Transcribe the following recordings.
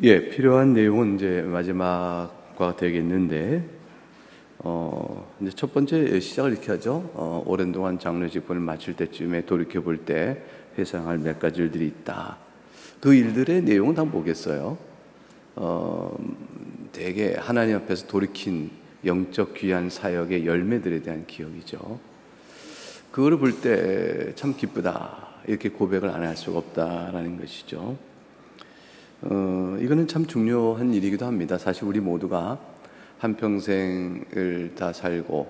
예, 필요한 내용은 이제 마지막과 되겠는데, 이제 첫 번째 시작을 이렇게 하죠. 오랜 동안 장로 직분을 마칠 때쯤에 돌이켜 볼 때 회상할 몇 가지 일들이 있다. 그 일들의 내용은 다 뭐겠어요? 대개 하나님 앞에서 돌이킨 영적 귀한 사역의 열매들에 대한 기억이죠. 그거를 볼 때 참 기쁘다. 이렇게 고백을 안 할 수가 없다라는 것이죠. 이거는 참 중요한 일이기도 합니다. 사실 우리 모두가 한평생을 다 살고,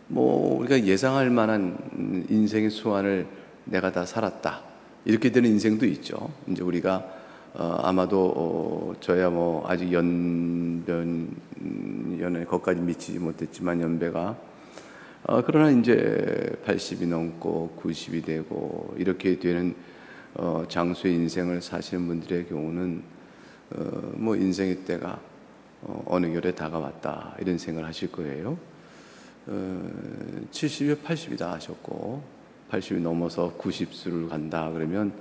우리가 예상할 만한 인생의 수완을 내가 다 살았다. 이렇게 되는 인생도 있죠. 이제 우리가, 아마도, 저야 아직 연에 거기까지 미치지 못했지만 연배가, 그러나 이제 80이 넘고 90이 되고, 이렇게 되는 장수의 인생을 사시는 분들의 경우는 인생의 때가 어느 결에 다가왔다 이런 생각을 하실 거예요. 70에 80이다 하셨고 80이 넘어서 90수를 간다 그러면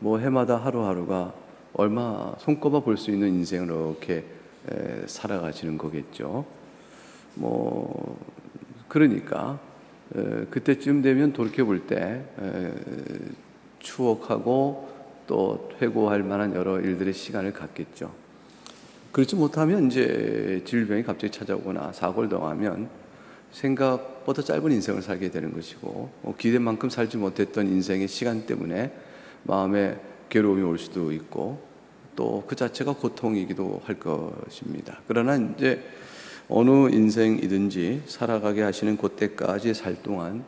해마다 하루하루가 얼마 손꼽아 볼 수 있는 인생을 이렇게 살아가시는 거겠죠. 그러니까 그때쯤 되면 돌이켜 볼 때 추억하고 또 회고할 만한 여러 일들의 시간을 갖겠죠. 그렇지 못하면 이제 질병이 갑자기 찾아오거나 사고를 당하면 생각보다 짧은 인생을 살게 되는 것이고, 기대만큼 살지 못했던 인생의 시간 때문에 마음에 괴로움이 올 수도 있고 또 그 자체가 고통이기도 할 것입니다. 그러나 이제 어느 인생이든지 살아가게 하시는 그때까지 살 동안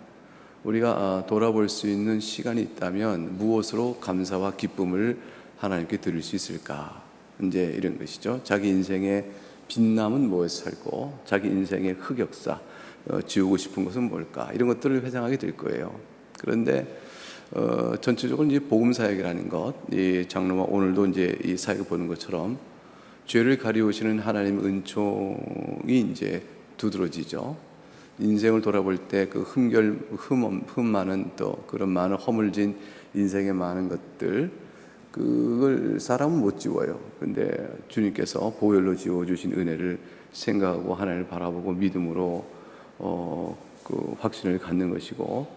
우리가 돌아볼 수 있는 시간이 있다면 무엇으로 감사와 기쁨을 하나님께 드릴 수 있을까? 이제 이런 것이죠. 자기 인생의 빛남은 무엇을 살고 자기 인생의 흑역사, 지우고 싶은 것은 뭘까? 이런 것들을 회상하게 될 거예요. 그런데 전체적으로 이제 복음 사역이라는 것, 이 장로가 오늘도 이제 이 사역을 보는 것처럼 죄를 가리우시는 하나님의 은총이 이제 두드러지죠. 인생을 돌아볼 때 그 흠 많은 또 그런 많은 허물진 인생의 많은 것들, 그걸 사람은 못 지워요. 근데 주님께서 보혈로 지워주신 은혜를 생각하고 하나님을 바라보고 믿음으로 그 확신을 갖는 것이고,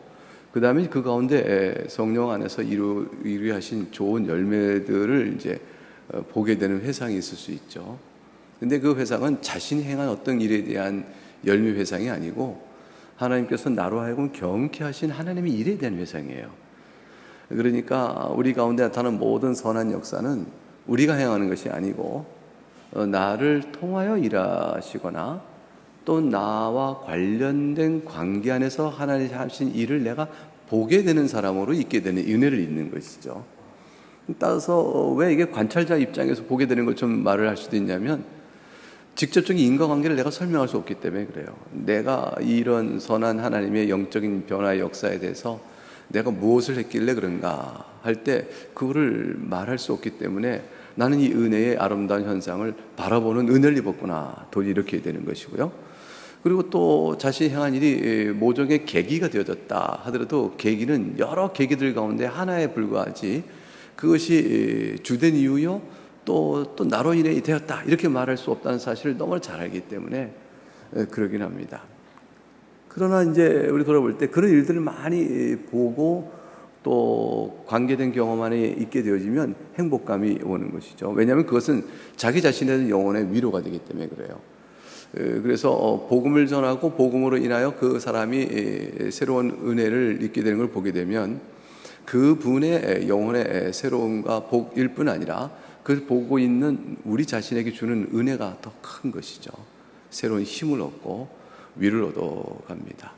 그 다음에 그 가운데 성령 안에서 이루하신 좋은 열매들을 이제 보게 되는 회상이 있을 수 있죠. 근데 그 회상은 자신이 행한 어떤 일에 대한 열매 회상이 아니고 하나님께서 나로 하여금 경험케 하신 하나님의 일에 대한 회상이에요. 그러니까 우리 가운데 나타나는 모든 선한 역사는 우리가 행하는 것이 아니고 나를 통하여 일하시거나 또 나와 관련된 관계 안에서 하나님이 하신 일을 내가 보게 되는 사람으로 있게 되는 은혜를 있는 것이죠. 따라서 왜 이게 관찰자 입장에서 보게 되는 것처럼 말을 할 수도 있냐면, 직접적인 인과관계를 내가 설명할 수 없기 때문에 그래요. 내가 이런 선한 하나님의 영적인 변화의 역사에 대해서 내가 무엇을 했길래 그런가 할 때 그거를 말할 수 없기 때문에 나는 이 은혜의 아름다운 현상을 바라보는 은혜를 입었구나, 또 이렇게 되는 것이고요. 그리고 또 자신이 행한 일이 모종의 계기가 되어졌다 하더라도 계기는 여러 계기들 가운데 하나에 불과하지, 그것이 주된 이유요 또 나로 인해 되었다 이렇게 말할 수 없다는 사실을 너무 잘 알기 때문에 그러긴 합니다. 그러나 이제 우리 돌아볼 때 그런 일들을 많이 보고 또 관계된 경험 안에 있게 되어지면 행복감이 오는 것이죠. 왜냐하면 그것은 자기 자신에 대한 영혼의 위로가 되기 때문에 그래요. 그래서 복음을 전하고 복음으로 인하여 그 사람이 새로운 은혜를 잊게 되는 걸 보게 되면 그분의 영혼의 새로움과 복일 뿐 아니라 그걸 보고 있는 우리 자신에게 주는 은혜가 더 큰 것이죠. 새로운 힘을 얻고 위를 얻어갑니다.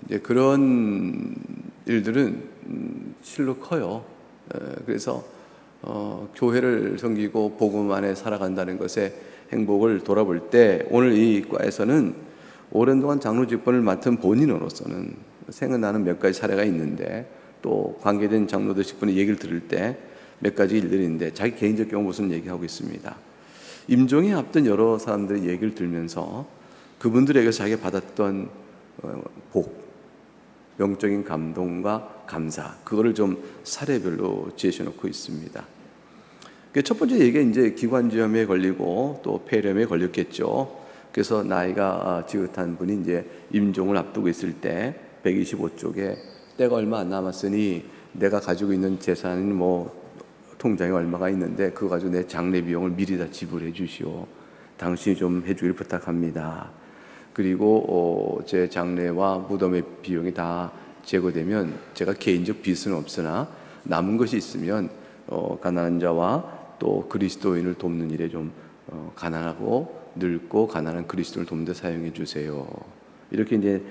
이제 그런 일들은 실로 커요. 그래서 교회를 섬기고 복음 안에 살아간다는 것에 행복을 돌아볼 때 오늘 이 과에서는 오랜 동안 장로 직분을 맡은 본인으로서는 생각나는 몇 가지 사례가 있는데, 또 관계된 장로들 직분의 얘기를 들을 때 몇 가지 일들이 있는데 자기 개인적 경우 무슨 얘기하고 있습니다. 임종에 앞둔 여러 사람들의 얘기를 들면서 그분들에게 자기가 받았던 복, 영적인 감동과 감사, 그거를 좀 사례별로 제시해놓고 있습니다. 첫 번째 얘기가 이제 기관지염에 걸리고 또 폐렴에 걸렸겠죠. 그래서 나이가 지긋한 분이 이제 임종을 앞두고 있을 때 125쪽에 때가 얼마 안 남았으니 내가 가지고 있는 재산은 뭐 통장에 얼마가 있는데 그거 가지고 내 장례 비용을 미리 다 지불해 주시오. 당신이 좀 해주길 부탁합니다. 그리고 제 장례와 무덤의 비용이 다 제거되면 제가 개인적 빚은 없으나 남은 것이 있으면 가난한 자와 또 그리스도인을 돕는 일에 좀 가난하고 늙고 가난한 그리스도를 돕는 데 사용해 주세요. 이렇게 이제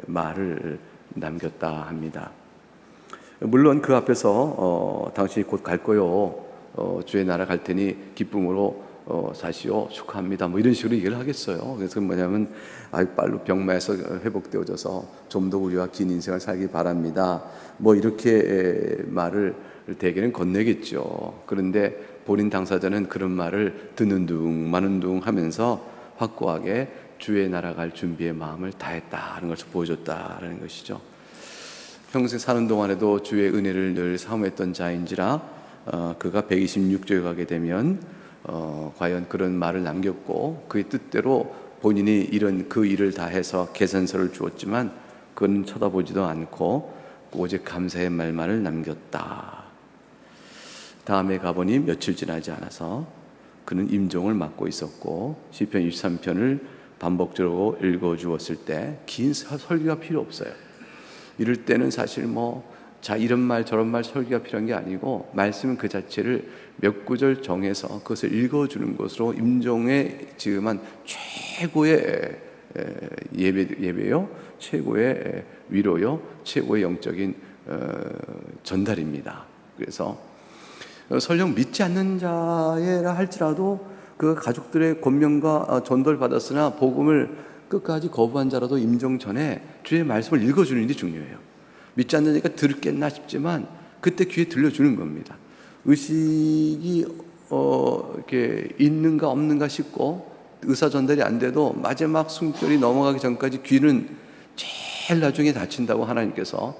말을 남겼다 합니다. 물론 그 앞에서 당신이 곧 갈 거요. 주의 나라 갈 테니 기쁨으로 사시오. 축하합니다. 뭐 이런 식으로 얘기를 하겠어요. 그래서 뭐냐면 빨리 병마에서 회복되어져서 좀 더 우리와 긴 인생을 살기 바랍니다. 뭐 이렇게 말을 대개는 건네겠죠. 그런데 본인 당사자는 그런 말을 듣는 둥 마는 둥 하면서 확고하게 주의 나라 갈 준비의 마음을 다했다는 것을 보여줬다는 것이죠. 평생 사는 동안에도 주의 은혜를 늘 사모했던 자인지라 그가 126조에 가게 되면 과연 그런 말을 남겼고 그의 뜻대로 본인이 이런 그 일을 다 해서 계산서를 주었지만 그는 쳐다보지도 않고 오직 감사의 말만을 남겼다. 다음에 가보니 며칠 지나지 않아서 그는 임종을 맞고 있었고 시편 23편을 반복적으로 읽어주었을 때 긴 설교가 필요 없어요. 이럴 때는 사실 이런 말 저런 말 설교가 필요한 게 아니고 말씀 그 자체를 몇 구절 정해서 그것을 읽어주는 것으로 임종에 지음한 최고의 예배요, 최고의 위로요, 최고의 영적인 전달입니다. 그래서 설령 믿지 않는 자라 할지라도 그 가족들의 권면과 전도를 받았으나 복음을 끝까지 거부한 자라도 임종 전에 주의 말씀을 읽어주는 일이 중요해요. 믿지 않으니까 들겠나 싶지만 그때 귀에 들려주는 겁니다. 의식이 이렇게 있는가 없는가 싶고 의사 전달이 안 돼도 마지막 숨결이 넘어가기 전까지 귀는 제일 나중에 닫힌다고 하나님께서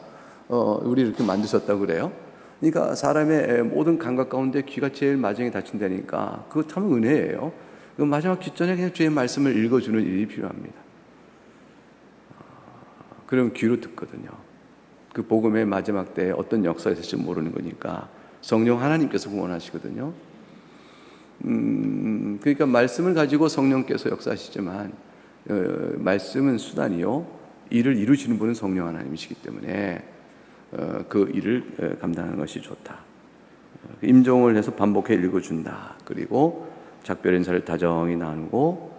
우리 이렇게 만드셨다고 그래요. 그러니까 사람의 모든 감각 가운데 귀가 제일 마지막에 닫힌다니까 그거 참 은혜예요. 그 마지막 귀전에 그냥 주의 말씀을 읽어주는 일이 필요합니다. 그러면 귀로 듣거든요. 그 복음의 마지막 때에 어떤 역사가 있을지 모르는 거니까 성령 하나님께서 구원하시거든요. 그러니까 말씀을 가지고 성령께서 역사하시지만 말씀은 수단이요 일을 이루시는 분은 성령 하나님이시기 때문에 그 일을 감당하는 것이 좋다. 임종을 해서 반복해 읽어준다. 그리고 작별 인사를 다정히 나누고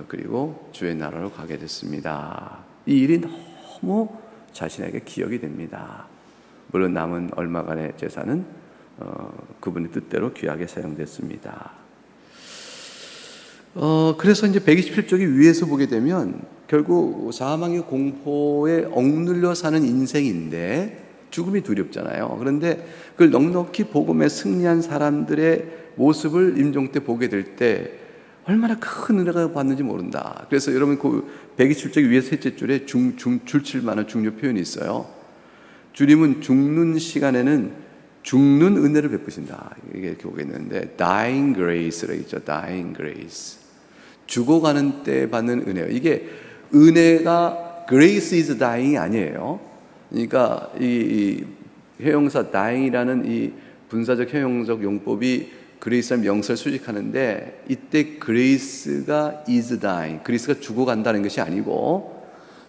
그리고 주의 나라로 가게 됐습니다. 이 일이 너무 자신에게 기억이 됩니다. 물론 남은 얼마간의 재산은 그분의 뜻대로 귀하게 사용됐습니다. 그래서 이제 127쪽이 위에서 보게 되면 결국 사망의 공포에 억눌려 사는 인생인데 죽음이 두렵잖아요. 그런데 그걸 넉넉히 복음에 승리한 사람들의 모습을 임종 때 보게 될 때 얼마나 큰 은혜가 받는지 모른다. 그래서 여러분 그 127쪽 위에 셋째 줄에 줄칠 만한 중요 표현이 있어요. 주님은 죽는 시간에는 죽는 은혜를 베푸신다. 이게 이렇게 보겠는데 dying grace라고 있죠. dying grace. 죽어가는 때 받는 은혜요. 이게 은혜가 grace is dying이 아니에요. 그러니까 이 형용사 dying이라는 이 분사적 형용적 용법이 그레이스란 명사를 수식하는데 이때 그레이스가 is dying, 그레이스가 죽어간다는 것이 아니고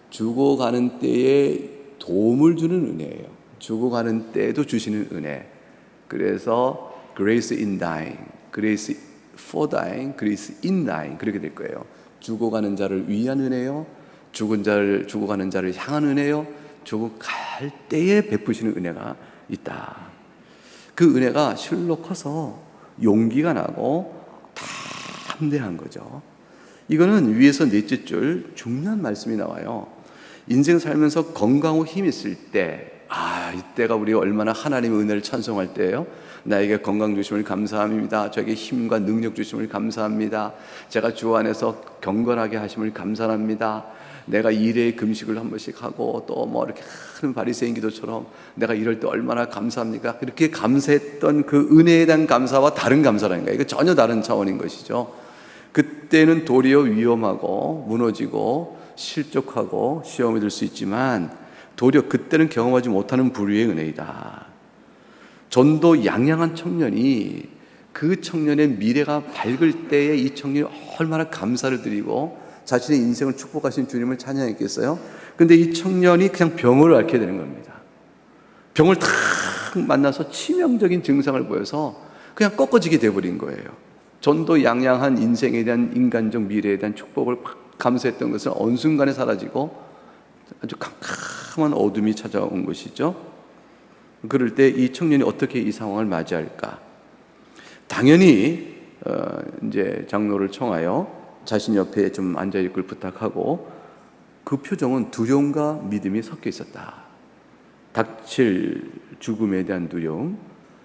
죽어가는 때에 도움을 주는 은혜예요. 죽어가는 때에도 주시는 은혜. 그래서 grace in dying, grace for dying, grace in dying 그렇게 될 거예요. 죽어가는 자를 위한 은혜요, 죽어가는 자를 향한 은혜요, 죽어갈 때에 베푸시는 은혜가 있다. 그 은혜가 실로 커서 용기가 나고 담대한 거죠. 이거는 위에서 넷째 줄 중요한 말씀이 나와요. 인생 살면서 건강하고 힘 있을 때, 이때가 우리가 얼마나 하나님의 은혜를 찬송할 때예요. 나에게 건강 주심을 감사합니다. 저에게 힘과 능력 주심을 감사합니다. 제가 주 안에서 경건하게 하심을 감사합니다. 내가 일에 금식을 한 번씩 하고 또 뭐 이렇게 하는 바리새인 기도처럼 내가 이럴 때 얼마나 감사합니까? 그렇게 감사했던 그 은혜에 대한 감사와 다른 감사라는 거예요. 이거 전혀 다른 차원인 것이죠. 그때는 도리어 위험하고 무너지고 실족하고 시험이 들 수 있지만 도리어 그때는 경험하지 못하는 부류의 은혜이다. 전도 양양한 청년이 그 청년의 미래가 밝을 때에 이 청년이 얼마나 감사를 드리고 자신의 인생을 축복하신 주님을 찬양했겠어요? 근데 이 청년이 그냥 병을 앓게 되는 겁니다. 병을 탁 만나서 치명적인 증상을 보여서 그냥 꺾어지게 돼버린 거예요. 전도 양양한 인생에 대한 인간적 미래에 대한 축복을 막 감사했던 것은 어느 순간에 사라지고 아주 캄캄한 어둠이 찾아온 것이죠. 그럴 때 이 청년이 어떻게 이 상황을 맞이할까? 당연히 이제 장로를 청하여 자신 옆에 좀 앉아있길 부탁하고, 그 표정은 두려움과 믿음이 섞여 있었다. 닥칠 죽음에 대한 두려움,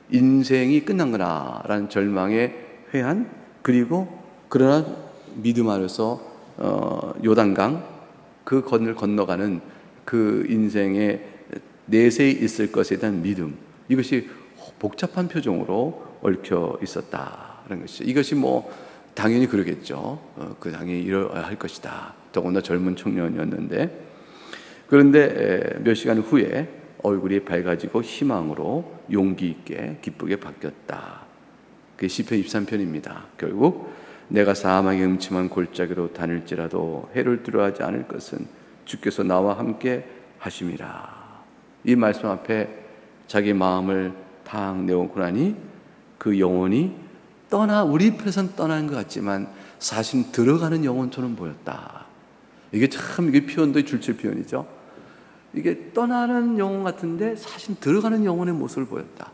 인생이 끝난구나라는 절망의 회한, 그리고 그러나 믿음 안에서 요단강 그 건을 건너가는 그 인생의 내세에 있을 것에 대한 믿음, 이것이 복잡한 표정으로 얽혀 있었다는 것이죠. 이것이 뭐 당연히 그러겠죠. 그 당연히 이러야 할 것이다. 더구나 젊은 청년이었는데, 그런데 몇 시간 후에 얼굴이 밝아지고 희망으로 용기 있게 기쁘게 바뀌었다. 그게 시편 23편입니다. 결국 내가 사망의 음침한 골짜기로 다닐지라도 해를 두려워하지 않을 것은 주께서 나와 함께 하심이라. 이 말씀 앞에 자기 마음을 탁 내놓고 나니 그 영혼이 우리 앞에서는 떠나는 것 같지만 사실 들어가는 영혼처럼 보였다. 이게 참, 이게 표현도 줄칠 표현이죠. 이게 떠나는 영혼 같은데 사실 들어가는 영혼의 모습을 보였다.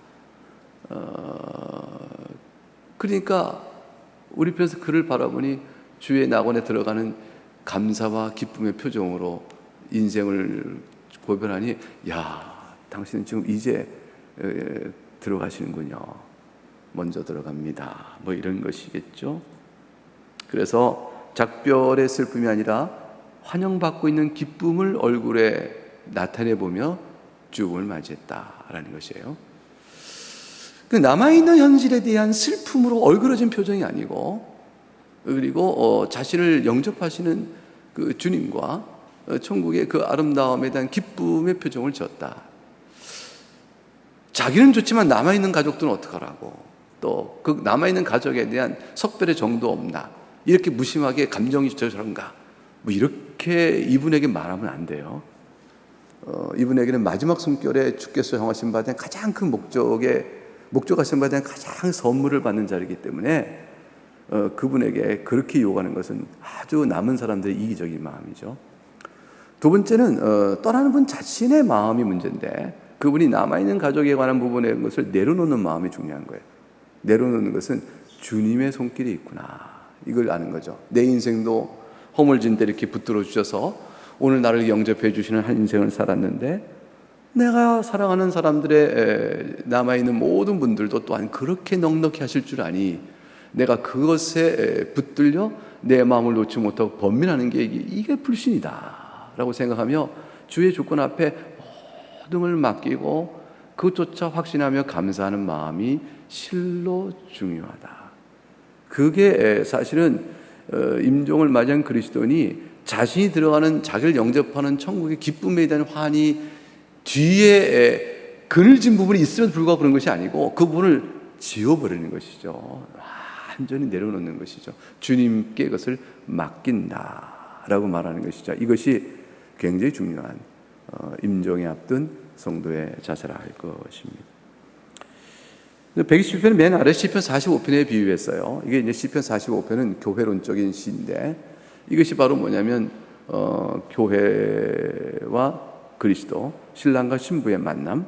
그러니까 우리 편에서 그를 바라보니 주의 낙원에 들어가는 감사와 기쁨의 표정으로 인생을 고별하니, 야, 당신은 지금 이제 들어가시는군요. 먼저 들어갑니다. 뭐 이런 것이겠죠. 그래서 작별의 슬픔이 아니라 환영받고 있는 기쁨을 얼굴에 나타내보며 죽음을 맞이했다라는 것이에요. 남아있는 현실에 대한 슬픔으로 얼그러진 표정이 아니고, 그리고 자신을 영접하시는 그 주님과 천국의 그 아름다움에 대한 기쁨의 표정을 지었다. 자기는 좋지만 남아있는 가족들은 어떡하라고, 또 그 남아있는 가족에 대한 석별의 정도 없나, 이렇게 무심하게 감정이 저런가, 뭐 이렇게 이분에게 말하면 안 돼요. 이분에게는 마지막 숨결에 주께서 향하신 바에 대한 가장 큰 목적하신 바에 대한 가장 선물을 받는 자리이기 때문에 그분에게 그렇게 요구하는 것은 아주 남은 사람들의 이기적인 마음이죠. 두 번째는 떠나는 분 자신의 마음이 문제인데, 그분이 남아있는 가족에 관한 부분의 것을 내려놓는 마음이 중요한 거예요. 내려놓는 것은 주님의 손길이 있구나, 이걸 아는 거죠. 내 인생도 허물진 데 이렇게 붙들어 주셔서 오늘 나를 영접해 주시는 한 인생을 살았는데, 내가 사랑하는 사람들의 남아있는 모든 분들도 또한 그렇게 넉넉히 하실 줄 아니, 내가 그것에 붙들려 내 마음을 놓지 못하고 번민하는 게 이게 불신이다 라고 생각하며 주의 조건 앞에 모든 걸 맡기고 그것조차 확신하며 감사하는 마음이 실로 중요하다. 그게 사실은 임종을 맞이한 그리스도인이 자신이 들어가는, 자기를 영접하는 천국의 기쁨에 대한 환희 뒤에 그늘진 부분이 있음에도 불구하고 그런 것이 아니고 그 부분을 지워버리는 것이죠. 완전히 내려놓는 것이죠. 주님께 그것을 맡긴다라고 말하는 것이죠. 이것이 굉장히 중요한 임종에 앞둔 성도의 자세라 할 것입니다. 120편은 맨 아래 시편 45편에 비유했어요. 이게 이제 시편 45편은 교회론적인 시인데, 이것이 바로 뭐냐면 교회와 그리스도, 신랑과 신부의 만남의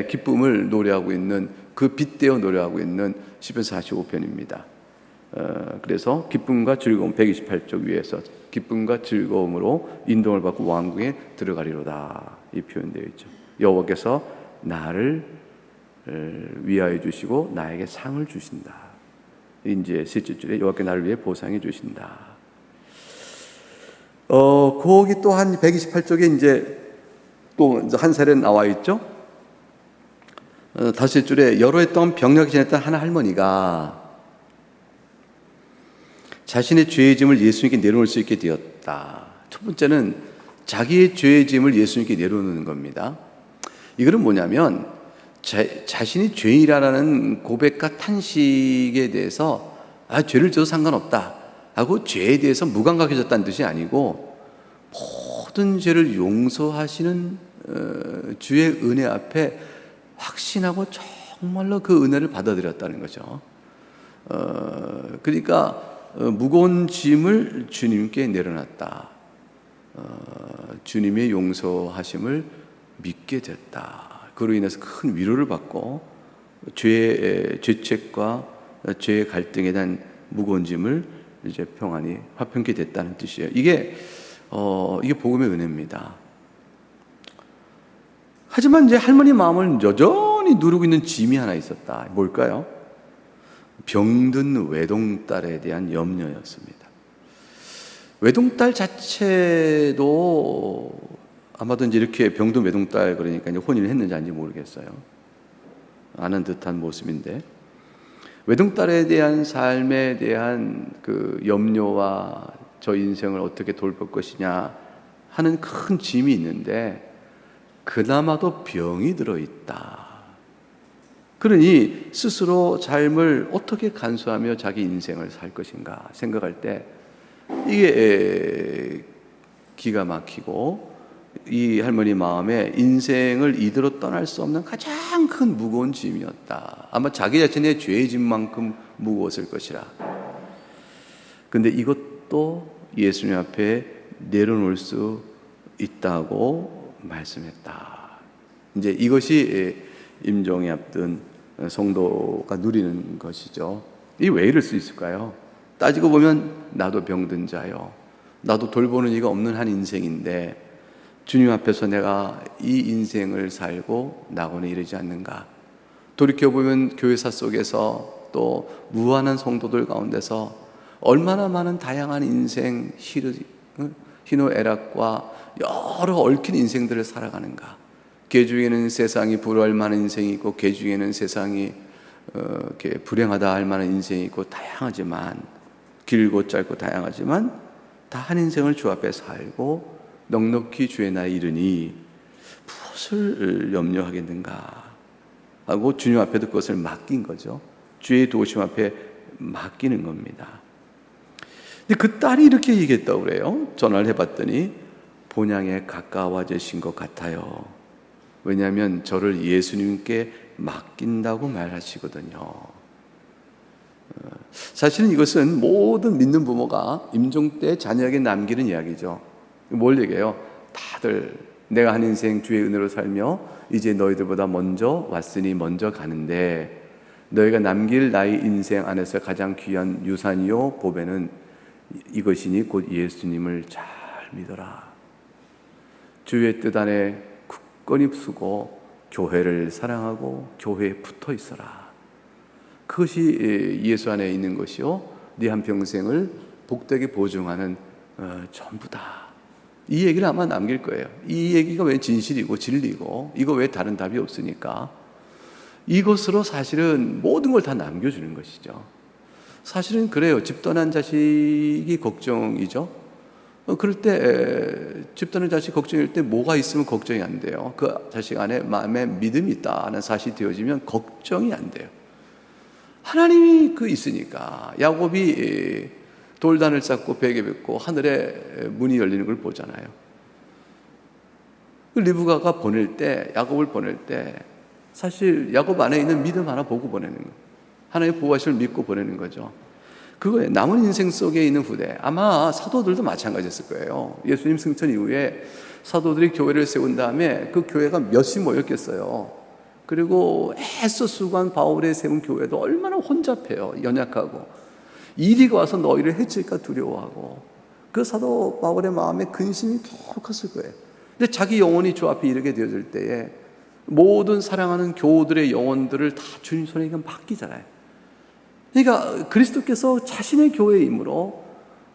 기쁨을 노래하고 있는, 그 빗대어 노래하고 있는 시편 45편입니다. 그래서 기쁨과 즐거움, 128쪽 위에서 기쁨과 즐거움으로 인도를 받고 왕궁에 들어가리로다, 이 표현되어 있죠. 여호와께서 나를 위하여 주시고 나에게 상을 주신다. 이제 셋째 줄에 여호와께 나를 위해 보상해 주신다. 거기 또 한 128쪽에 이제 또 한 사례 나와 있죠. 다시 줄에 여러 해 동안 병약이 지냈던 한 할머니가 자신의 죄의 짐을 예수님께 내려놓을 수 있게 되었다. 첫 번째는 자기의 죄의 짐을 예수님께 내려놓는 겁니다. 이거는 뭐냐면 자신이 죄인이라는 고백과 탄식에 대해서 죄를 져도 상관없다 하고 죄에 대해서 무감각해졌다는 뜻이 아니고 모든 죄를 용서하시는 주의 은혜 앞에 확신하고 정말로 그 은혜를 받아들였다는 거죠. 그러니까 무거운 짐을 주님께 내려놨다. 주님의 용서하심을 믿게 됐다. 그로 인해서 큰 위로를 받고 죄책과 죄의 갈등에 대한 무거운 짐을 이제 평안히 화평케 됐다는 뜻이에요. 이게 복음의 은혜입니다. 하지만 이제 할머니 마음을 여전히 누르고 있는 짐이 하나 있었다. 뭘까요? 병든 외동딸에 대한 염려였습니다. 외동딸 자체도 아마도 이제 이렇게 병든 외동딸 그러니까 이제 혼인을 했는지 아닌지 모르겠어요. 아는 듯한 모습인데 외동딸에 대한 삶에 대한 그 염려와 저 인생을 어떻게 돌볼 것이냐 하는 큰 짐이 있는데 그나마도 병이 들어있다. 그러니 스스로 삶을 어떻게 간수하며 자기 인생을 살 것인가 생각할 때 이게 기가 막히고 이 할머니 마음에 인생을 이대로 떠날 수 없는 가장 큰 무거운 짐이었다. 아마 자기 자신의 죄의 짐만큼 무거웠을 것이라. 근데 이것도 예수님 앞에 내려놓을 수 있다고 말씀했다. 이제 이것이 임종이 앞둔 성도가 누리는 것이죠. 이 왜 이럴 수 있을까요? 따지고 보면 나도 병든 자요. 나도 돌보는 이가 없는 한 인생인데 주님 앞에서 내가 이 인생을 살고 낙원에 이르지 않는가. 돌이켜보면 교회사 속에서 또 무한한 성도들 가운데서 얼마나 많은 다양한 인생 희노애락과 여러 얽힌 인생들을 살아가는가. 개 중에는 세상이 불효할 만한 인생이 있고 개 중에는 세상이 이렇게 불행하다 할 만한 인생이 있고 다양하지만 길고 짧고 다양하지만 다 한 인생을 주 앞에 살고 넉넉히 주의 나에 이르니 무엇을 염려하겠는가 하고 주님 앞에도 그것을 맡긴 거죠. 주의 도우심 앞에 맡기는 겁니다. 근데 그 딸이 이렇게 얘기했다고 그래요. 전화를 해봤더니 본향에 가까워지신 것 같아요. 왜냐하면 저를 예수님께 맡긴다고 말하시거든요. 사실은 이것은 모든 믿는 부모가 임종 때 자녀에게 남기는 이야기죠. 뭘 얘기해요? 다들 내가 한 인생 주의 은혜로 살며 이제 너희들보다 먼저 왔으니 먼저 가는데 너희가 남길 나의 인생 안에서 가장 귀한 유산이요 보배는 이것이니 곧 예수님을 잘 믿어라. 주의 뜻 안에 굳건히 쓰고 교회를 사랑하고 교회에 붙어 있어라. 그것이 예수 안에 있는 것이요 네 한평생을 복되게 보증하는 전부다. 이 얘기를 아마 남길 거예요. 이 얘기가 왜 진실이고 진리고 이거 왜 다른 답이 없으니까 이것으로 사실은 모든 걸 다 남겨주는 것이죠. 사실은 그래요. 집 떠난 자식이 걱정이죠. 그럴 때 집 떠난 자식 걱정일 때 뭐가 있으면 걱정이 안 돼요. 그 자식 안에 마음에 믿음이 있다는 사실이 되어지면 걱정이 안 돼요. 하나님이 있으니까 야곱이 돌단을 쌓고 베개 뱉고 하늘에 문이 열리는 걸 보잖아요. 리브가가 보낼 때 야곱을 보낼 때 사실 야곱 안에 있는 믿음 하나 보고 보내는 거예요. 하나님의 보호하심을 믿고 보내는 거죠. 그거에 남은 인생 속에 있는 후대, 아마 사도들도 마찬가지였을 거예요. 예수님 승천 이후에 사도들이 교회를 세운 다음에 그 교회가 몇이 모였겠어요. 그리고 애써 수고한 바울의 세운 교회도 얼마나 혼잡해요. 연약하고 이리가 와서 너희를 해칠까 두려워하고 그 사도 바울의 마음에 근심이 더 컸을 거예요. 근데 자기 영혼이 주 앞에 이르게 되어질 때에 모든 사랑하는 교우들의 영혼들을 다 주님 손에 맡기잖아요. 그러니까 그리스도께서 자신의 교회에 임으로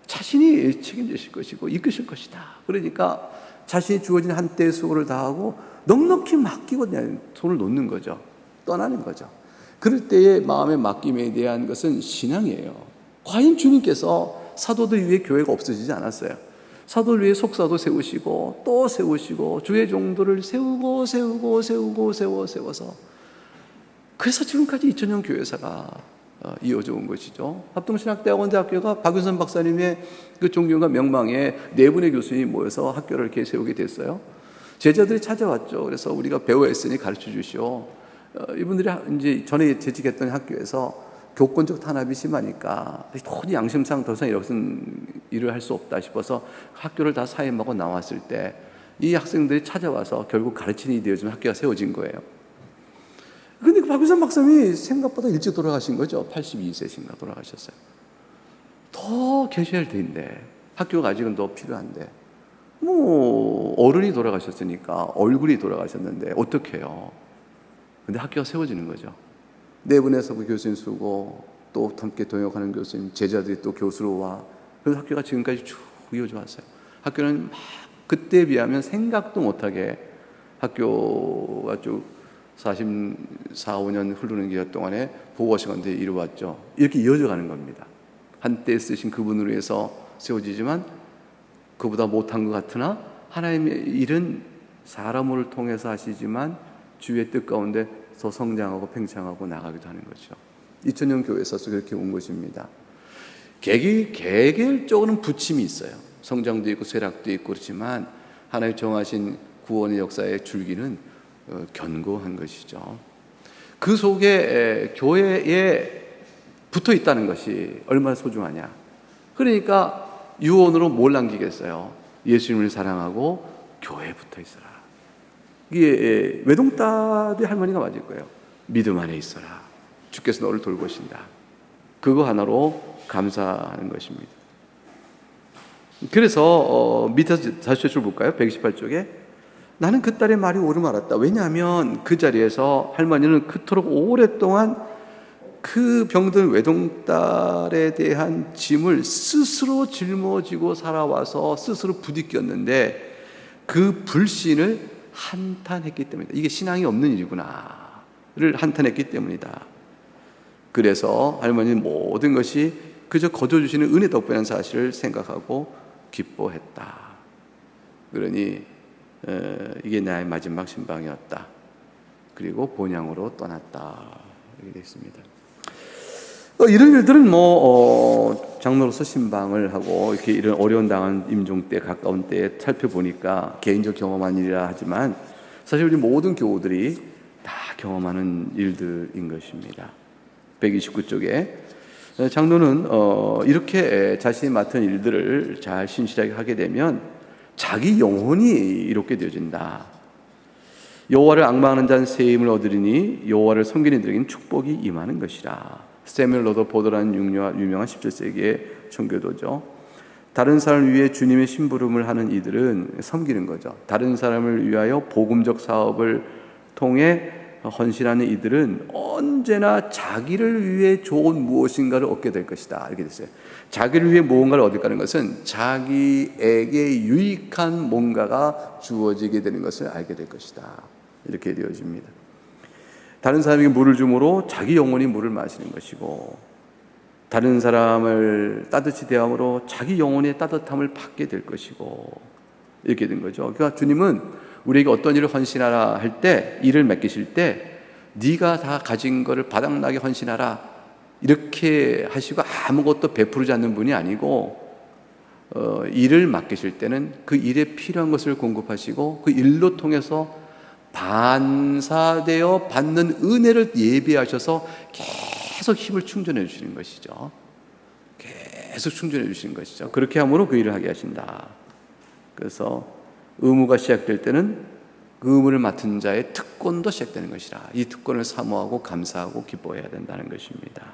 자신이 책임지실 것이고 이끄실 것이다. 그러니까 자신이 주어진 한때의 수고를 다하고 넉넉히 맡기고 그냥 손을 놓는 거죠. 떠나는 거죠. 그럴 때의 마음의 맡김에 대한 것은 신앙이에요. 과연 주님께서 사도들 위해 교회가 없어지지 않았어요. 사도를 위해 속사도 세우시고 또 세우시고 주의 종도를 세워서 그래서 지금까지 2000년 교회사가 이어져 온 것이죠. 합동신학대학원대학교가 박윤선 박사님의 그 존경과 명망에 네 분의 교수님이 모여서 학교를 이렇게 세우게 됐어요. 제자들이 찾아왔죠. 그래서 우리가 배워야 했으니 가르쳐 주시오. 이분들이 이제 전에 재직했던 학교에서 교권적 탄압이 심하니까 도저히 양심상 더 이상 이것은 일을 할 수 없다 싶어서 학교를 다 사임하고 나왔을 때 이 학생들이 찾아와서 결국 가르치는 일이 되어지면 학교가 세워진 거예요. 그런데 그 박유선 박사님이 생각보다 일찍 돌아가신 거죠. 82세신가 돌아가셨어요. 더 계셔야 할 텐데 학교가 아직은 더 필요한데 어른이 돌아가셨으니까 얼굴이 돌아가셨는데 어떻게 해요? 근데 학교가 세워지는 거죠. 네 분에서 그 교수님 쓰고 또 함께 동역하는 교수님, 제자들이 또 교수로 와. 그래서 학교가 지금까지 쭉 이어져 왔어요. 학교는 막 그때에 비하면 생각도 못하게 학교가 쭉 44, 5년 흐르는 기간 동안에 보고시간대에 이루어왔죠. 이렇게 이어져 가는 겁니다. 한때 쓰신 그분으로 해서 세워지지만 그보다 못한 것 같으나 하나님의 일은 사람을 통해서 하시지만 주의 뜻 가운데 더 성장하고 팽창하고 나가기도 하는 거죠. 2000년 교회에서 그렇게 온 것입니다. 개개인적으로는 부침이 있어요. 성장도 있고 쇠락도 있고 그렇지만 하나님 정하신 구원의 역사의 줄기는 견고한 것이죠. 그 속에 교회에 붙어 있다는 것이 얼마나 소중하냐. 그러니까 유언으로 뭘 남기겠어요? 예수님을 사랑하고 교회에 붙어 있어라. 이게 외동딸의 할머니가 맞을 거예요. 믿음 안에 있어라. 주께서 너를 돌보신다. 그거 하나로 감사하는 것입니다. 그래서 밑에서 다시 줄 볼까요? 128쪽에 나는 그 딸의 말이 옳음 알았다. 왜냐하면 그 자리에서 할머니는 그토록 오랫동안 그 병든 외동딸에 대한 짐을 스스로 짊어지고 살아와서 스스로 부딪혔는데 그 불신을 한탄했기 때문이다. 이게 신앙이 없는 일이구나를 한탄했기 때문이다. 그래서 할머니는 모든 것이 그저 거둬주시는 은혜 덕분이라는 사실을 생각하고 기뻐했다. 그러니 이게 나의 마지막 신방이었다. 그리고 본향으로 떠났다. 이렇게 되어 있습니다. 이런 일들은 장로로서 신방을 하고 이렇게 이런 어려운 당한 임종 때 가까운 때에 살펴보니까 개인적 경험한 일이라 하지만 사실 우리 모든 교우들이 다 경험하는 일들인 것입니다. 129쪽에 장로는 이렇게 자신이 맡은 일들을 잘 신실하게 하게 되면 자기 영혼이 이롭게 되어진다. 여호와를 앙망하는 자는 새 힘을 얻으리니 여호와를 섬기는 이들에게는 축복이 임하는 것이라. 세뮤엘 러더포드라는 유명한 17세기의 청교도죠. 다른 사람을 위해 주님의 심부름을 하는 이들은 섬기는 거죠. 다른 사람을 위하여 복음적 사업을 통해 헌신하는 이들은 언제나 자기를 위해 좋은 무엇인가를 얻게 될 것이다. 이렇게 됐어요. 자기를 위해 무언가를 얻을까는 것은 자기에게 유익한 뭔가가 주어지게 되는 것을 알게 될 것이다. 이렇게 되어집니다. 다른 사람에게 물을 줌으로 자기 영혼이 물을 마시는 것이고, 다른 사람을 따뜻이 대함으로 자기 영혼의 따뜻함을 받게 될 것이고, 이렇게 된 거죠. 그러니까 주님은 우리에게 어떤 일을 헌신하라 할 때, 일을 맡기실 때 네가 다 가진 것을 바닥나게 헌신하라 이렇게 하시고 아무것도 베푸지 않는 분이 아니고, 일을 맡기실 때는 그 일에 필요한 것을 공급하시고 그 일로 통해서 반사되어 받는 은혜를 예비하셔서 계속 힘을 충전해 주시는 것이죠. 계속 충전해 주시는 것이죠. 그렇게 함으로 그 일을 하게 하신다. 그래서 의무가 시작될 때는 그 의무를 맡은 자의 특권도 시작되는 것이라. 이 특권을 사모하고 감사하고 기뻐해야 된다는 것입니다.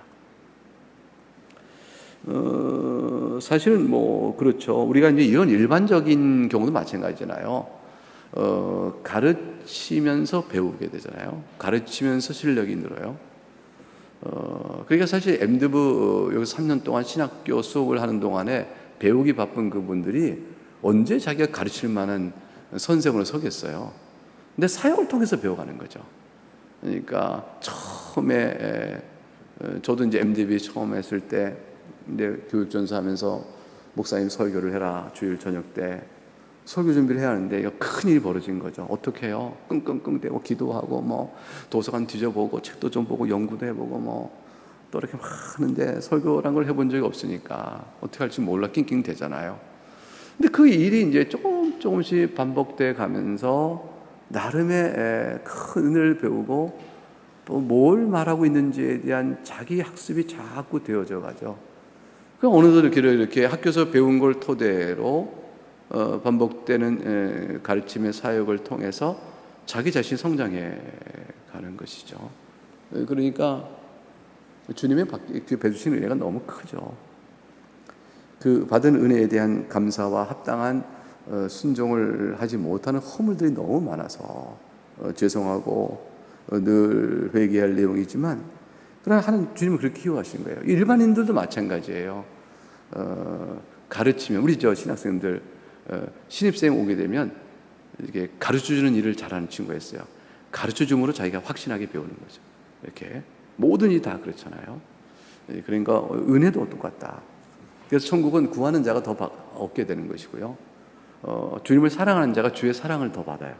사실은 그렇죠. 우리가 이제 이런 일반적인 경우도 마찬가지잖아요. 가르치면서 배우게 되잖아요. 가르치면서 실력이 늘어요. 그러니까 사실 MDiv 여기 3년 동안 신학교 수업을 하는 동안에 배우기 바쁜 그분들이 언제 자기가 가르칠 만한 선생으로 서겠어요. 근데 사역을 통해서 배워가는 거죠. 그러니까 처음에 저도 이제 MDB 처음 했을 때 이제 교육전수하면서 목사님 설교를 해라, 주일 저녁 때 설교 준비를 해야 하는데 이거 큰일이 벌어진 거죠. 어떻게 해요? 끙끙끙대고 기도하고 뭐 도서관 뒤져보고 책도 좀 보고 연구도 해보고 뭐 또 이렇게 막 하는데 설교란 걸 해본 적이 없으니까 어떻게 할지 몰라 낑낑 대잖아요. 근데 그 일이 이제 조금씩 반복돼 가면서 나름의 큰 은혜를 배우고 또 뭘 말하고 있는지에 대한 자기 학습이 자꾸 되어져 가죠. 그 어느덧 이렇게 학교에서 배운 걸 토대로 반복되는 가르침의 사역을 통해서 자기 자신이 성장해 가는 것이죠. 그러니까 주님의 베푸신 은혜가 너무 크죠. 그 받은 은혜에 대한 감사와 합당한 순종을 하지 못하는 허물들이 너무 많아서 죄송하고 늘 회개할 내용이지만 그러나 하나님 주님은 그렇게 키워하신 거예요. 일반인들도 마찬가지예요. 가르치면 우리 신학생들 신입생 오게 되면 이렇게 가르쳐주는 일을 잘하는 친구가 있어요. 가르쳐줌으로 자기가 확신하게 배우는 거죠. 이렇게 모든 일이 다 그렇잖아요. 그러니까 은혜도 똑같다. 그래서 천국은 구하는 자가 더 얻게 되는 것이고요. 주님을 사랑하는 자가 주의 사랑을 더 받아요.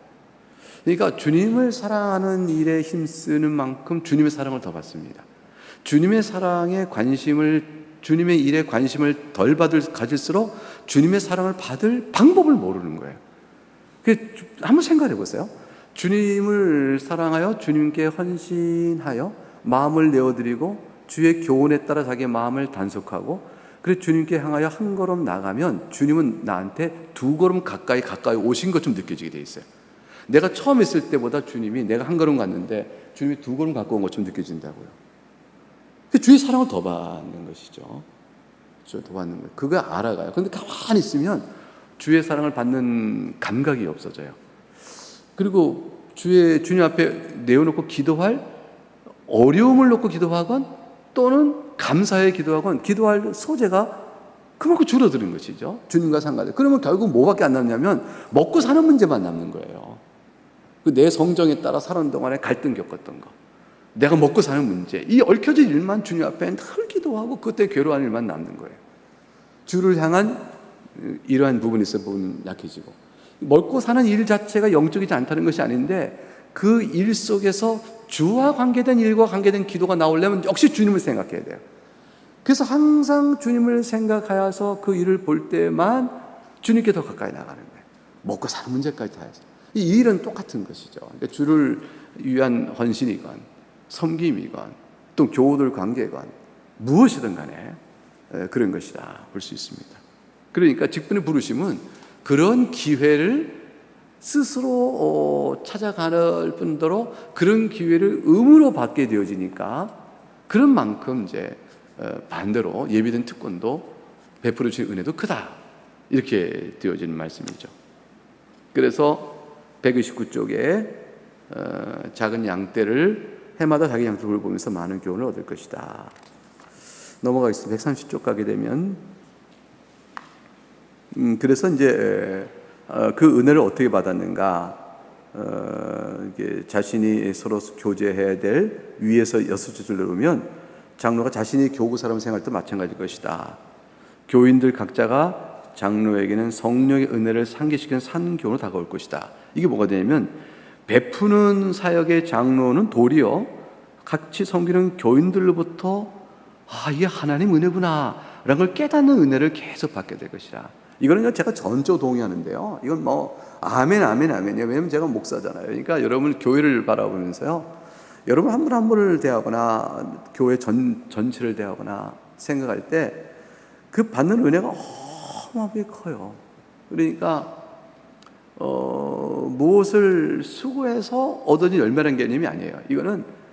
그러니까 주님을 사랑하는 일에 힘쓰는 만큼 주님의 사랑을 더 받습니다. 주님의 사랑에 주님의 일에 관심을 덜 가질수록 주님의 사랑을 받을 방법을 모르는 거예요. 한번 생각해 보세요. 주님을 사랑하여 주님께 헌신하여 마음을 내어드리고 주의 교훈에 따라 자기의 마음을 단속하고 그래서 주님께 향하여 한 걸음 나가면 주님은 나한테 두 걸음 가까이 오신 것좀 느껴지게 돼 있어요. 내가 처음 했을 때보다 주님이 내가 한 걸음 갔는데 주님이 두 걸음 가까운 것좀 느껴진다고요. 주의 사랑을 더 받는 것이죠. 더 받는 거예요. 그거 알아가요. 그런데 가만히 있으면 주의 사랑을 받는 감각이 없어져요. 그리고 주님 앞에 내어놓고 기도할 어려움을 놓고 기도하건 또는 감사에 기도하건 기도할 소재가 그만큼 줄어드는 것이죠. 주님과 상관해. 그러면 결국 뭐밖에 안 남냐면 먹고 사는 문제만 남는 거예요. 내 성정에 따라 사는 동안에 갈등 겪었던 거, 내가 먹고 사는 문제, 이 얽혀진 일만 주님 앞에 늘 기도하고 그때 괴로워하는 일만 남는 거예요. 주를 향한 이러한 부분이 있어 부분 약해지고 먹고 사는 일 자체가 영적이지 않다는 것이 아닌데 그 일 속에서 주와 관계된 일과 관계된 기도가 나오려면 역시 주님을 생각해야 돼요. 그래서 항상 주님을 생각하여서 그 일을 볼 때만 주님께 더 가까이 나가는 거예요. 먹고 사는 문제까지 다 해서. 이 일은 똑같은 것이죠. 그러니까 주를 위한 헌신이건 섬김이건 또 교우들 관계건 무엇이든 간에 그런 것이다 볼 수 있습니다. 그러니까 직분의 부르심은 그런 기회를 스스로 찾아가는 뿐더러 그런 기회를 의무로 받게 되어지니까 그런 만큼 이제 반대로 예비된 특권도 베풀어 주신 은혜도 크다 이렇게 되어지는 말씀이죠. 그래서 129쪽에 작은 양떼를 해마다 자기 양쪽을 보면서 많은 교훈을 얻을 것이다. 넘어가겠습니다. 130쪽 가게 되면 그래서 이제 그 은혜를 어떻게 받았는가? 이게 자신이 서로 교제해야 될 위에서 6줄을 보면 장로가 자신이 교구 사람 생활도 마찬가지일 것이다. 교인들 각자가 장로에게는 성령의 은혜를 상기시키는 산 교훈으로 다가올 것이다. 이게 뭐가 되냐면 베푸는 사역의 장로는 도리어 같이 섬기는 교인들로부터 이게 하나님 은혜구나 라는 걸 깨닫는 은혜를 계속 받게 될 것이다. 이거는 제가 전적으로 동의하는데요. 이건 아멘. 왜냐면 제가 목사잖아요. 그러니까 여러분 교회를 바라보면서요. 여러분 한 분 한 분을 대하거나 교회 전체를 대하거나 생각할 때 그 받는 은혜가 어마어마하게 커요. 그러니까 무엇을 수고해서 얻어진 열매라는 개념이 아니에요. 이거는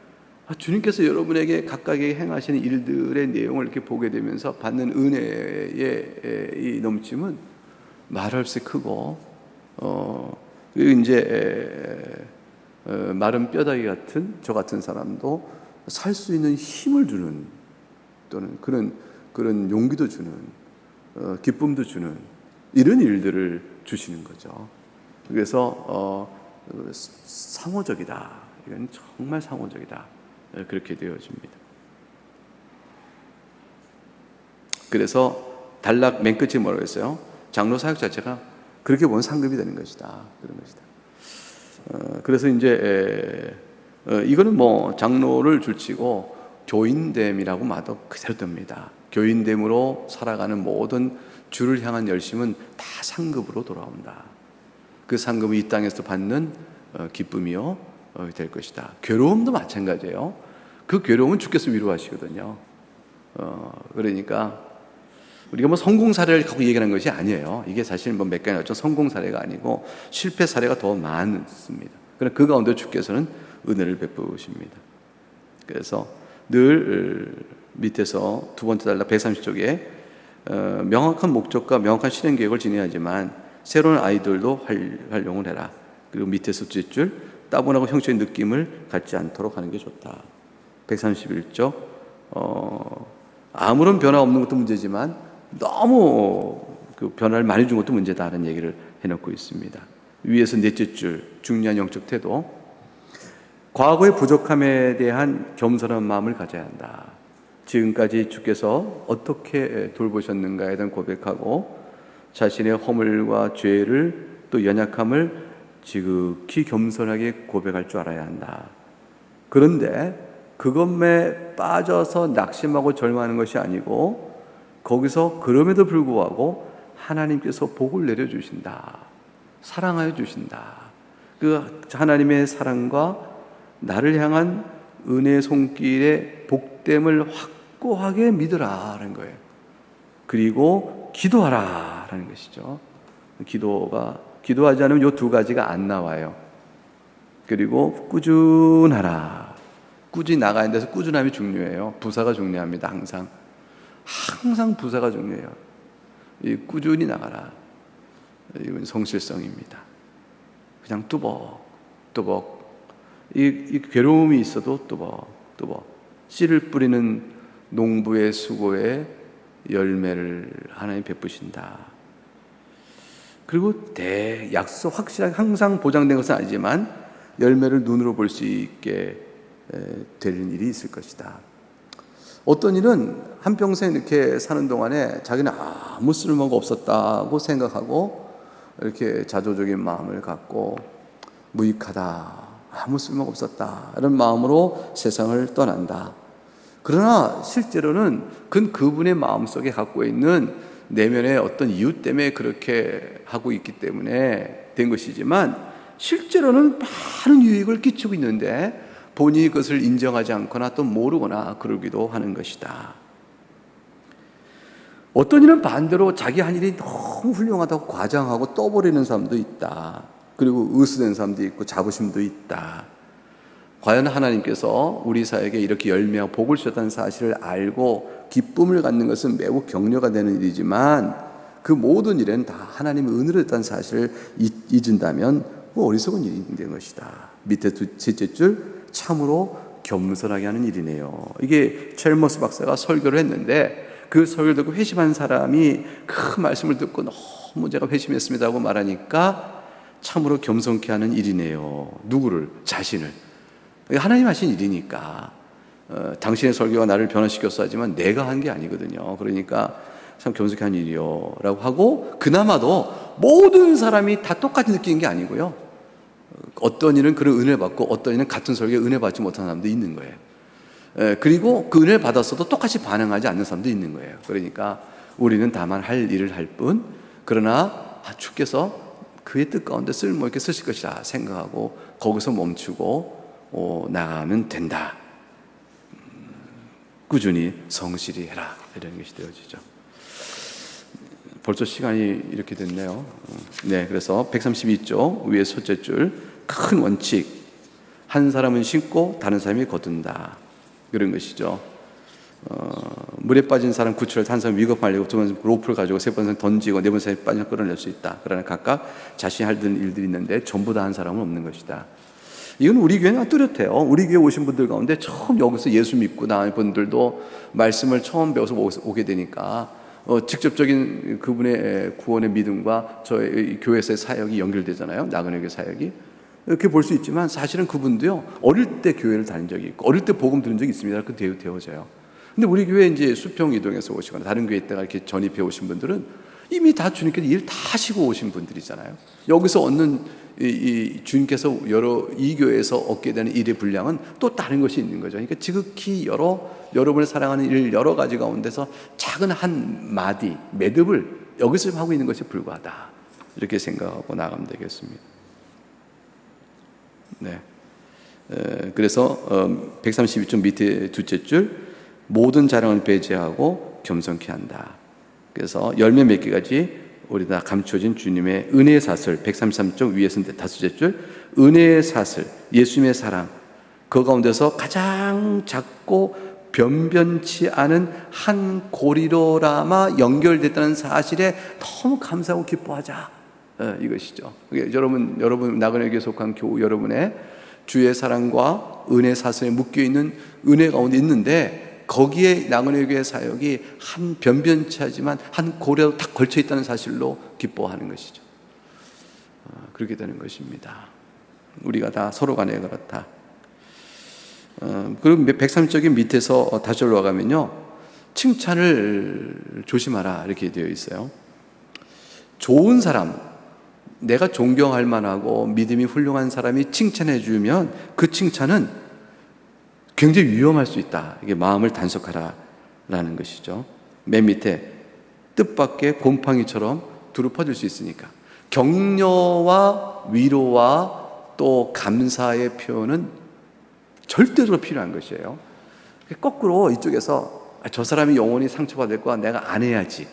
주님께서 여러분에게 각각에게 행하시는 일들의 내용을 이렇게 보게 되면서 받는 은혜의 이 넘침은 말할 수 크고, 그리고 이제 마른 뼈다귀 같은 저 같은 사람도 살 수 있는 힘을 주는 또는 그런 용기도 주는 기쁨도 주는 이런 일들을 주시는 거죠. 그래서 상호적이다. 이건 정말 상호적이다. 그렇게 되어집니다. 그래서 단락 맨 끝에 뭐라고 했어요? 장로 사역 자체가 그렇게 보면 상급이 되는 것이다. 그런 것이다. 그래서 이제 이거는 뭐 장로를 줄치고 교인됨이라고 말도 그대로 됩니다. 교인됨으로 살아가는 모든 주를 향한 열심은 다 상급으로 돌아온다. 그 상급은 이 땅에서 받는 기쁨이요 될 것이다. 괴로움도 마찬가지예요. 그 괴로움은 주께서 위로하시거든요. 그러니까 우리가 뭐 성공 사례를 갖고 얘기하는 것이 아니에요. 이게 사실 뭐 몇 가지 성공 사례가 아니고 실패 사례가 더 많습니다. 그러나 그 가운데 주께서는 은혜를 베푸십니다. 그래서 늘 밑에서 두 번째 단락 130쪽에 명확한 목적과 명확한 실행 계획을 진행하지만 새로운 아이들도 활용을 해라. 그리고 밑에서 둘째 줄 따분하고 형식적인 느낌을 갖지 않도록 하는 게 좋다. 131쪽 아무런 변화 없는 것도 문제지만 너무 그 변화를 많이 준 것도 문제다라는 얘기를 해놓고 있습니다. 위에서 넷째 줄 중요한 영적 태도, 과거의 부족함에 대한 겸손한 마음을 가져야 한다. 지금까지 주께서 어떻게 돌보셨는가에 대한 고백하고 자신의 허물과 죄를 또 연약함을 지극히 겸손하게 고백할 줄 알아야 한다. 그런데 그것에 빠져서 낙심하고 절망하는 것이 아니고 거기서 그럼에도 불구하고 하나님께서 복을 내려주신다. 사랑하여 주신다. 그 하나님의 사랑과 나를 향한 은혜의 손길의 복됨을 확고하게 믿으라라는 거예요. 그리고 기도하라라는 것이죠. 기도하지 않으면 이 두 가지가 안 나와요. 그리고 꾸준하라. 꾸준히 나가는 데서 꾸준함이 중요해요. 부사가 중요합니다. 항상 부사가 중요해요. 이 꾸준히 나가라. 이건 성실성입니다. 그냥 뚜벅 이 괴로움이 있어도 뚜벅 씨를 뿌리는 농부의 수고에 열매를 하나님 베푸신다. 그리고 약속 확실하게 항상 보장된 것은 아니지만 열매를 눈으로 볼 수 있게 되는 일이 있을 것이다. 어떤 일은 한평생 이렇게 사는 동안에 자기는 아무 쓸모가 없었다고 생각하고 이렇게 자조적인 마음을 갖고 무익하다, 아무 쓸모가 없었다 이런 마음으로 세상을 떠난다. 그러나 실제로는 그분의 마음속에 갖고 있는 내면의 어떤 이유 때문에 그렇게 하고 있기 때문에 된 것이지만 실제로는 많은 유익을 끼치고 있는데 본인이 그것을 인정하지 않거나 또 모르거나 그러기도 하는 것이다. 어떤 일은 반대로 자기 한 일이 너무 훌륭하다고 과장하고 떠버리는 사람도 있다. 그리고 의수된 사람도 있고 자부심도 있다. 과연 하나님께서 우리 사에게 이렇게 열매와 복을 주셨다는 사실을 알고 기쁨을 갖는 것은 매우 격려가 되는 일이지만 그 모든 일에는 다 하나님의 은혜로 됐다는 사실을 잊은다면 어리석은 일이 된 것이다. 밑에 셋째 줄 참으로 겸손하게 하는 일이네요. 이게 첼머스 박사가 설교를 했는데 그 설교를 듣고 회심한 사람이 그 말씀을 듣고 너무 제가 회심했습니다고 말하니까 참으로 겸손케 하는 일이네요. 누구를? 자신을. 하나님 하신 일이니까 당신의 설교가 나를 변화시켰어 하지만 내가 한 게 아니거든요. 그러니까 참 겸손케 한 일이요 라고 하고 그나마도 모든 사람이 다 똑같이 느끼는 게 아니고요. 어떤 일은 그런 은혜를 받고 어떤 일은 같은 설교에 은혜 받지 못한 사람도 있는 거예요. 그리고 그 은혜를 받았어도 똑같이 반응하지 않는 사람도 있는 거예요. 그러니까 우리는 다만 할 일을 할 뿐 그러나 주께서 그의 뜻 가운데 쓸모 있게 쓰실 것이다 생각하고 거기서 멈추고 나가면 된다. 꾸준히 성실히 해라 이런 것이 되어지죠. 벌써 시간이 이렇게 됐네요. 네, 그래서 132쪽 위에 첫째 줄 큰 원칙, 한 사람은 심고 다른 사람이 거둔다 그런 것이죠. 물에 빠진 사람 구출할 한 사람 위급하려고 두 번 로프를 가지고 세 번 던지고 네 번 사람이 빠져 끌어낼 수 있다. 그러나 각각 자신이 할 일들이 있는데 전부 다 한 사람은 없는 것이다. 이건 우리 교회는 뚜렷해요. 우리 교회 오신 분들 가운데 처음 여기서 예수 믿고 나온 분들도 말씀을 처음 배워서 오게 되니까 직접적인 그분의 구원의 믿음과 저희 교회에서의 사역이 연결되잖아요. 나그네 교회 사역이. 이렇게 볼 수 있지만 사실은 그분도요, 어릴 때 교회를 다닌 적이 있고, 어릴 때 복음 들은 적이 있습니다. 그 되어져요. 근데 우리 교회 이제 수평 이동해서 오시거나 다른 교회 있다가 이렇게 전입해 오신 분들은 이미 다 주님께서 일 다 하시고 오신 분들이잖아요. 여기서 얻는 이 주님께서 이 교회에서 얻게 되는 일의 분량은 또 다른 것이 있는 거죠. 그러니까 지극히 여러분의 사랑하는 일 여러 가지 가운데서 작은 한 마디, 매듭을 여기서 하고 있는 것이 불과하다. 이렇게 생각하고 나가면 되겠습니다. 네. 그래서 132쪽 밑에 둘째 줄, 모든 자랑을 배제하고 겸손케 한다. 그래서 열매 맺기 까지 우리 다 감춰진 주님의 은혜의 사슬, 133쪽 위에서는 다섯째 줄, 은혜의 사슬, 예수님의 사랑, 그 가운데서 가장 작고 변변치 않은 한 고리로라마 연결됐다는 사실에 너무 감사하고 기뻐하자. 이것이죠. 여러분 나그네 교회에 속한 교우 여러분의 주의 사랑과 은혜 사슬에 묶여 있는 은혜 가운데 있는데, 거기에 나그네 교회 사역이 한 변변치 하지만 한 고리로 딱 걸쳐 있다는 사실로 기뻐하는 것이죠. 그렇게 되는 것입니다. 우리가 다 서로 간에 그렇다. 그리고 130쪽의 밑에서 다시 올라가면요, 칭찬을 조심하라 이렇게 되어 있어요. 좋은 사람, 내가 존경할 만하고 믿음이 훌륭한 사람이 칭찬해 주면 그 칭찬은 굉장히 위험할 수 있다. 이게 마음을 단속하라라는 것이죠. 맨 밑에 뜻밖의 곰팡이처럼 두루 퍼질 수 있으니까. 격려와 위로와 또 감사의 표현은 절대적으로 필요한 것이에요. 거꾸로 이쪽에서 저 사람이 영원히 상처받을 거야, 내가 안 해야지,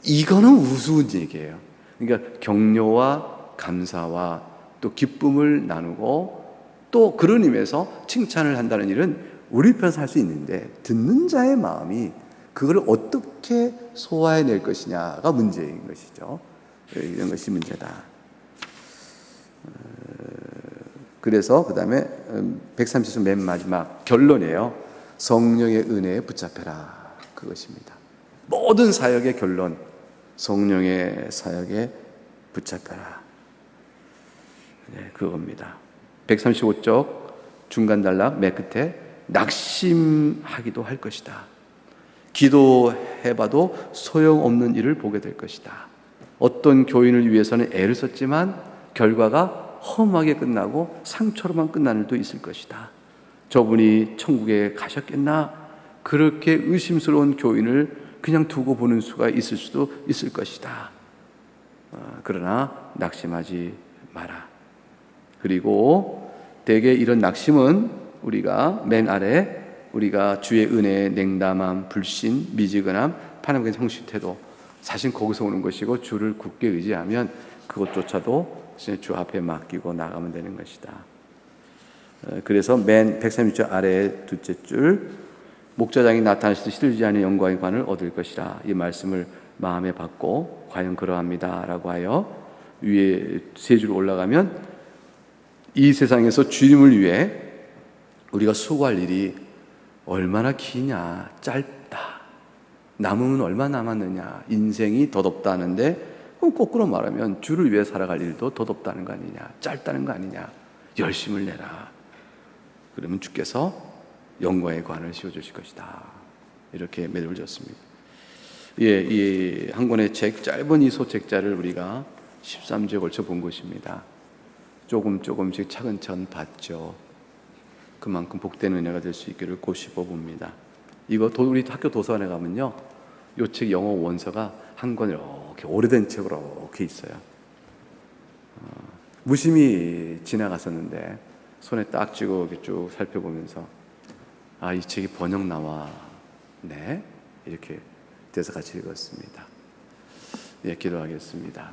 이거는 우스운 얘기예요. 그러니까 격려와 감사와 또 기쁨을 나누고, 또 그런 의미에서 칭찬을 한다는 일은 우리 편에서 할 수 있는데, 듣는 자의 마음이 그걸 어떻게 소화해낼 것이냐가 문제인 것이죠. 이런 것이 문제다. 그래서 그 다음에 130쪽 맨 마지막 결론이에요. 성령의 은혜에 붙잡혀라. 그것입니다. 모든 사역의 결론, 성령의 사역에 붙잡혀라. 네, 그겁니다. 135쪽 중간 단락 맨 끝에 낙심하기도 할 것이다. 기도해봐도 소용없는 일을 보게 될 것이다. 어떤 교인을 위해서는 애를 썼지만 결과가 험하게 끝나고 상처로만 끝나는 일도 있을 것이다. 저분이 천국에 가셨겠나? 그렇게 의심스러운 교인을 그냥 두고 보는 수가 있을 수도 있을 것이다. 그러나 낙심하지 마라. 그리고 대개 이런 낙심은 우리가 맨 아래 우리가 주의 은혜에 냉담함, 불신, 미지근함, 파남과 형식 태도, 사실 거기서 오는 것이고, 주를 굳게 의지하면 그것조차도 주 앞에 맡기고 나가면 되는 것이다. 그래서 맨 136절 아래 둘째 줄, 목자장이 나타나실 때 시들지 않은 영광의 관을 얻을 것이라. 이 말씀을 마음에 받고 과연 그러합니다 라고 하여 위에 세 줄 올라가면, 이 세상에서 주님을 위해 우리가 수고할 일이 얼마나 기냐, 짧다, 남으면 얼마 남았느냐, 인생이 덧없다는데, 그럼 거꾸로 말하면 주를 위해 살아갈 일도 덧없다는 거 아니냐, 짧다는 거 아니냐, 열심을 내라. 그러면 주께서 영광의 관을 씌워주실 것이다. 이렇게 매듭을 졌습니다. 이 한 권의 책, 짧은 이 소책자를 우리가 13주에 걸쳐 본 것입니다. 조금씩 차근차근 봤죠. 그만큼 복된 은혜가 될 수 있기를 고집어 봅니다. 이거 우리 학교 도서관에 가면요, 이 책 영어 원서가 한 권 이렇게 오래된 책으로 이렇게 있어요. 무심히 지나갔었는데 손에 딱 쥐고 이렇게 쭉 살펴보면서, 아, 이 책이 번역 나왔네, 이렇게 돼서 같이 읽었습니다. 예, 기도하겠습니다.